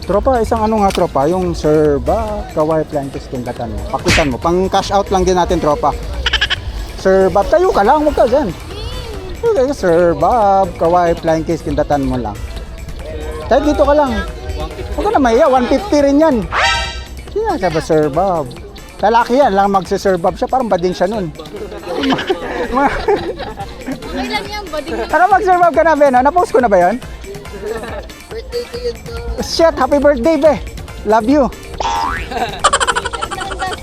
Tropa, isang ano nga tropa, yung Sir Bob Kawai Plantis tindatan mo. Pakitan mo, pang cash out lang din natin tropa. Sir Bob, tayo ka lang, huwag ka dyan. Okay, Sir Bob Kawai Plantis tindatan mo lang. Tayo dito ka lang. Huwag ka na maiya, 150 rin yan. Siya ka ba Sir Bob? Lalaki yan, lang magsi-Sir Bob siya, parang bading siya nun. Okay lang yan, bading. Ano mag-Sir Bob ka na, Ben? Na-post ko na ba yan? Birthday ko yun to. Shit, happy birthday, be. Love you.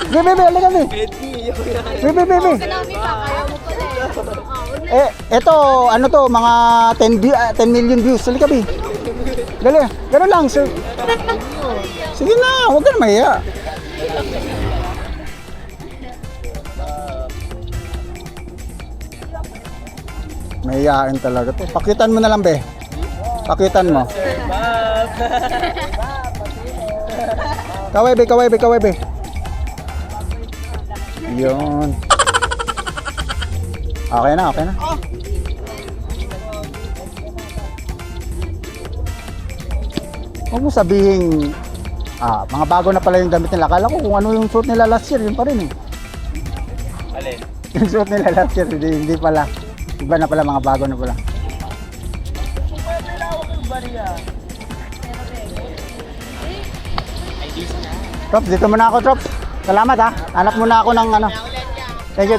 Be, halika, be. Be. Kanami pa, kaya mo pala eh. Eto, ano to, mga 10 million views. Halika, be. Dali, gano'n lang, sir. Sige na, huwag ka na mahiya. Mahihain talaga to. Pakitan mo na lang, be. Pakitan mo. Kaway, be. Yun. Okay na. Huwag mo sabihin, mga bago na pala yung damit nila. Akala ko kung ano yung suit nila last year, yun pa rin eh. Alin? Yung suit nila last year, hindi pala. Iba na pala, mga bago na pala. Trops, dito muna ako, Trops. Salamat ha. Hanap muna ako ng ano. Thank you.